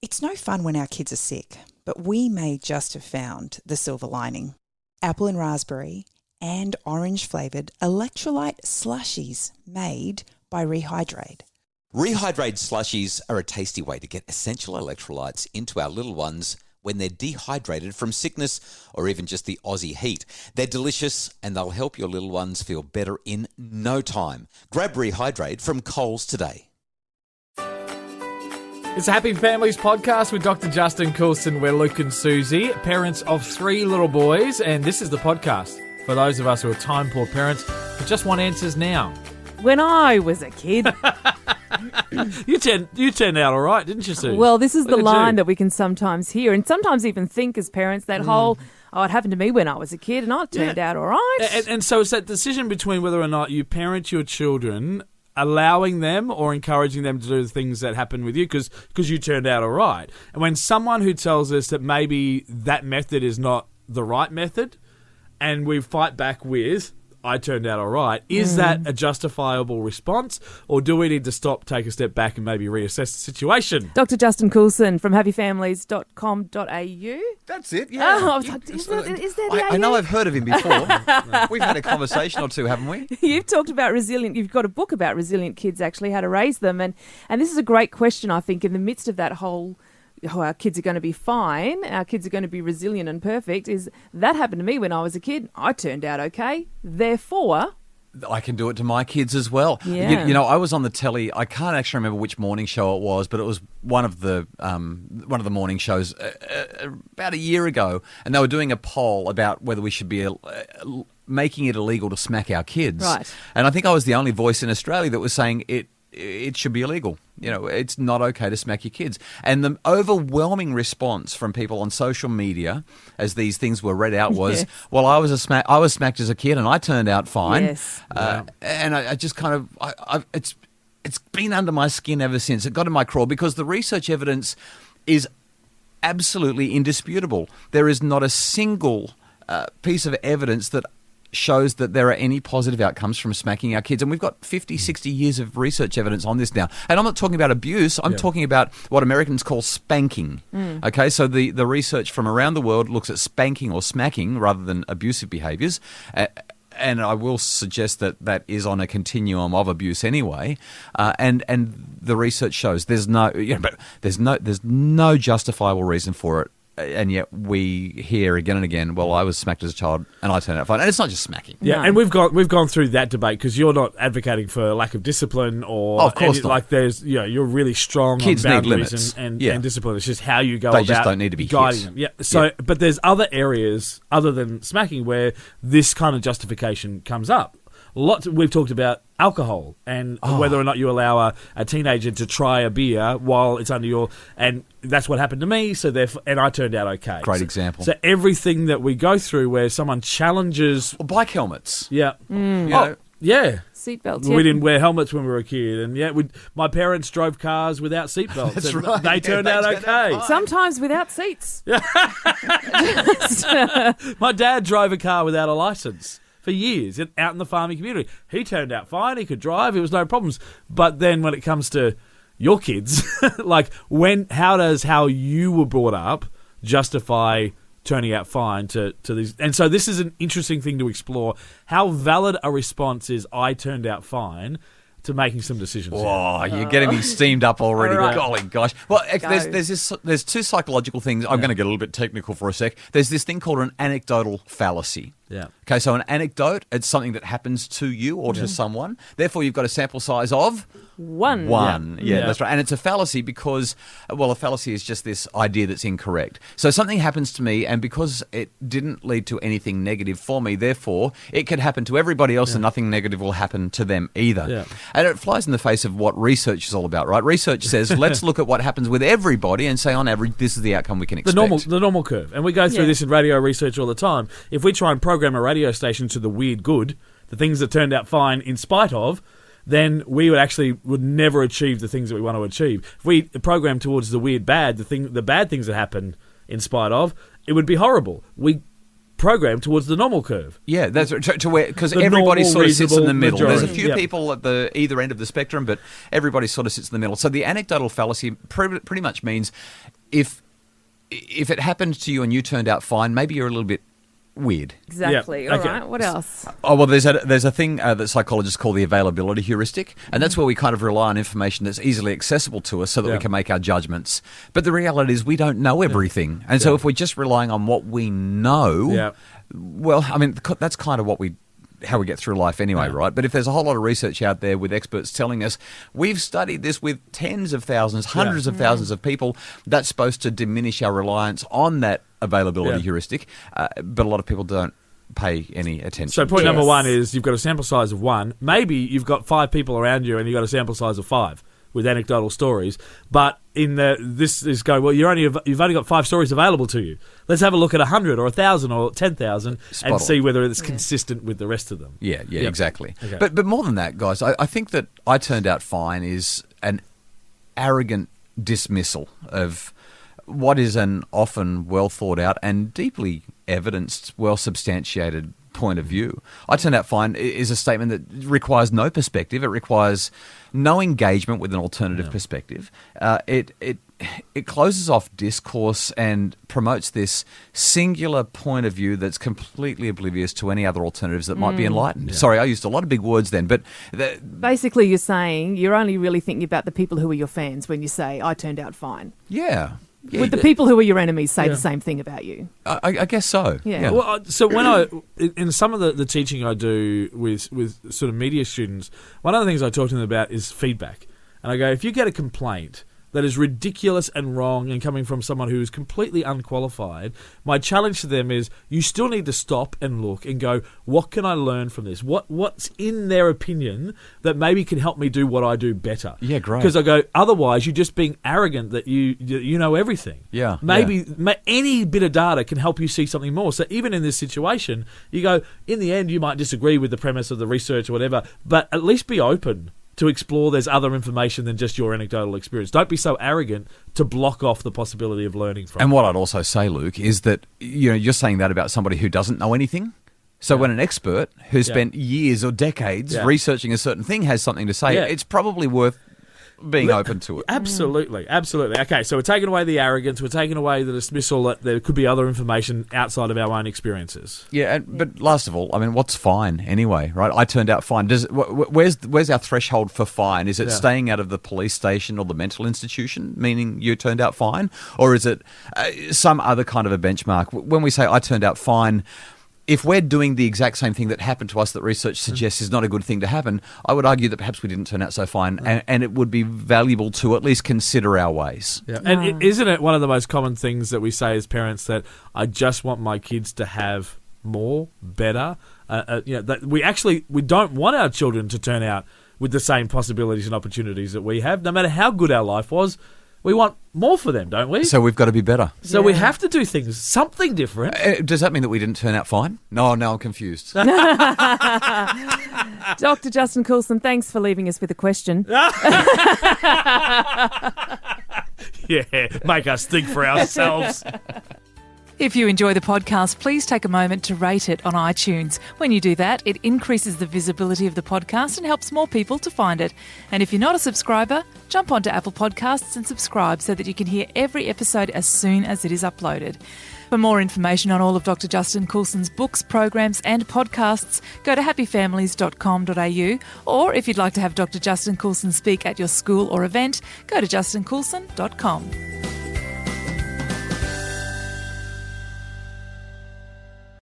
It's no fun when our kids are sick, but we may just have found the silver lining. Apple and raspberry and orange flavoured electrolyte slushies made by Rehydrate. Rehydrate slushies are a tasty way to get essential electrolytes into our little ones when they're dehydrated from sickness or even just the Aussie heat. They're delicious and they'll help your little ones feel better in no time. Grab Rehydrate from Coles today. It's a Happy Families podcast with Dr. Justin Coulson. We're Luke and Susie, parents of 3 little boys, and this is the podcast for those of us who are time-poor parents who just want answers now. When I was a kid. You turned out all right, didn't you, Sue? Well, this is Look the at line you. that we can sometimes hear and sometimes even think as parents, that whole, it happened to me when I was a kid and I turned out all right. And so it's that decision between whether or not you parent your children, allowing them or encouraging them to do the things that happen with you because you turned out all right. And when someone who tells us that maybe that method is not the right method and we fight back with, I turned out all right, is that a justifiable response or do we need to stop, take a step back and maybe reassess the situation? Dr. Justin Coulson from happyfamilies.com.au. That's it, yeah. Oh, I was like, is there the I know AU? I've heard of him before. We've had a conversation or two, haven't we? You've talked about you've got a book about resilient kids, actually, how to raise them. And this is a great question, I think, in the midst of that whole, our kids are going to be fine, our kids are going to be resilient and perfect, is that happened to me when I was a kid. I turned out okay. Therefore, I can do it to my kids as well. Yeah. You know, I was on the telly. I can't actually remember which morning show it was, but it was one of the morning shows about a year ago, and they were doing a poll about whether we should be making it illegal to smack our kids. Right. And I think I was the only voice in Australia that was saying it should be illegal. You know, it's not okay to smack your kids. And the overwhelming response from people on social media as these things were read out was, Yes. well, I was smacked as a kid and I turned out fine. Yes. And I just kind of, it's been under my skin ever since. It got in my craw because the research evidence is absolutely indisputable. There is not a single piece of evidence that shows that there are any positive outcomes from smacking our kids. And we've got 50, 60 years of research evidence on this now. And I'm not talking about abuse. I'm talking about what Americans call spanking. Okay, so the research from around the world looks at spanking or smacking rather than abusive behaviours. And I will suggest that is on a continuum of abuse anyway. And the research shows there's no justifiable reason for it. And yet we hear again and again, well, I was smacked as a child and I turned out fine. And it's not just smacking. Yeah, No. and we've gone through that debate because you're not advocating for lack of discipline or Oh, of course not. like there's you're really strong Kids on need boundaries limits. and Yeah. discipline. It's just how you go They about just don't need to be guiding hit. them. Yeah. So Yeah. but there's other areas other than smacking where this kind of justification comes up. We've talked about alcohol and whether or not you allow a teenager to try a beer while it's under your, and that's what happened to me. So therefore, and I turned out okay. Great example. So everything that we go through where someone challenges, Well, bike helmets. yeah, You know, yeah. seatbelts. We didn't wear helmets when we were a kid, and my parents drove cars without seatbelts. That's and right. They turned They out turned out okay. fine. Sometimes without seats. My dad drove a car without a license for years out in the farming community. He turned out fine. He could drive. It was no problems. But then when it comes to your kids, like how does how you were brought up justify turning out fine to these? And so this is an interesting thing to explore. How valid a response is I turned out fine to making some decisions. Oh, you're getting me steamed up already. All right. Golly gosh. Well, Go. there's two psychological things. I'm going to get a little bit technical for a sec. There's this thing called an anecdotal fallacy. Yeah. Okay, so an anecdote, it's something that happens to you or to someone. Therefore, you've got a sample size of One. Yeah, Yeah. that's right. And it's a fallacy because, well, a fallacy is just this idea that's incorrect. So something happens to me, and because it didn't lead to anything negative for me, therefore, it could happen to everybody else and nothing negative will happen to them either. Yeah. And it flies in the face of what research is all about, right? Research says, let's look at what happens with everybody and say, on average, this is the outcome we can expect. The normal curve. And we go through this in radio research all the time. If we try and program a radio station to the weird good, the things that turned out fine in spite of, then we would never achieve the things that we want to achieve. If we program towards the weird bad, the bad things that happen in spite of, it would be horrible. We programmed towards the normal curve. Yeah, that's to where, because The everybody normal, sort of sits in the middle. reasonable There's a majority. few Yep. people at the either end of the spectrum, but everybody sort of sits in the middle. So the anecdotal fallacy pretty much means if it happened to you and you turned out fine, maybe you're a little bit weird. Exactly. Yeah, All okay. right. What else? Oh, well, there's a thing that psychologists call the availability heuristic, and that's where we kind of rely on information that's easily accessible to us so that we Yeah. can make our judgments. But the reality is we don't know everything. And so if we're just relying on what we know, Yeah. well, I mean, that's kind of how we get through life anyway, right? But if there's a whole lot of research out there with experts telling us we've studied this with tens of thousands, hundreds of thousands of people, that's supposed to diminish our reliance on that availability heuristic. But a lot of people don't pay any attention. So point Yes. number one is you've got a sample size of 1. Maybe you've got 5 people around you and you've got a sample size of 5 with anecdotal stories. But this is going, well, you've only got 5 stories available to you. Let's have a look at 100 or 1,000 or 10,000 Spot on. and see whether it's consistent with the rest of them. Yeah, Yep. exactly. Okay. But more than that, guys, I think that I turned out fine is an arrogant dismissal of what is an often well thought out and deeply evidenced, well substantiated point of view. I turned out fine is a statement that requires no perspective. It requires no engagement with an alternative perspective. It closes off discourse and promotes this singular point of view that's completely oblivious to any other alternatives that might be enlightened. Sorry, I used a lot of big words then, but Basically, you're saying you're only really thinking about the people who are your fans when you say, I turned out fine. yeah. Would the people who are your enemies say the same thing about you? I guess so. Yeah. Well, so when in some of the teaching I do with sort of media students, one of the things I talk to them about is feedback. And I go, if you get a complaint that is ridiculous and wrong and coming from someone who is completely unqualified, my challenge to them is you still need to stop and look and go, what can I learn from this? What's in their opinion that maybe can help me do what I do better? Yeah, great. Because I go, otherwise you're just being arrogant that you know everything. Yeah, Maybe any bit of data can help you see something more. So even in this situation, you go, in the end you might disagree with the premise of the research or whatever, but at least be open to explore there's other information than just your anecdotal experience. Don't be so arrogant to block off the possibility of learning from. And what I'd also say, Luke, is that you're saying that about somebody who doesn't know anything. So when an expert who spent years or decades researching a certain thing has something to say, it's probably worth being open to it. Absolutely. Okay, so we're taking away the arrogance, we're taking away the dismissal that there could be other information outside of our own experiences. Yeah, but last of all, I mean, what's fine anyway, right? I turned out fine. Where's our threshold for fine? Is it staying out of the police station or the mental institution, meaning you turned out fine? Or is it some other kind of a benchmark? When we say I turned out fine, if we're doing the exact same thing that happened to us that research suggests is not a good thing to happen, I would argue that perhaps we didn't turn out so fine, and it would be valuable to at least consider our ways. Yeah. And isn't it one of the most common things that we say as parents that I just want my kids to have more, better? That we don't want our children to turn out with the same possibilities and opportunities that we have, no matter how good our life was. We want more for them, don't we? So we've got to be better. So we have to do something different. Does that mean that we didn't turn out fine? No, I'm confused. Dr. Justin Coulson, thanks for leaving us with a question. Yeah, make us think for ourselves. If you enjoy the podcast, please take a moment to rate it on iTunes. When you do that, it increases the visibility of the podcast and helps more people to find it. And if you're not a subscriber, jump onto Apple Podcasts and subscribe so that you can hear every episode as soon as it is uploaded. For more information on all of Dr. Justin Coulson's books, programs and podcasts, go to happyfamilies.com.au, or if you'd like to have Dr. Justin Coulson speak at your school or event, go to justincoulson.com.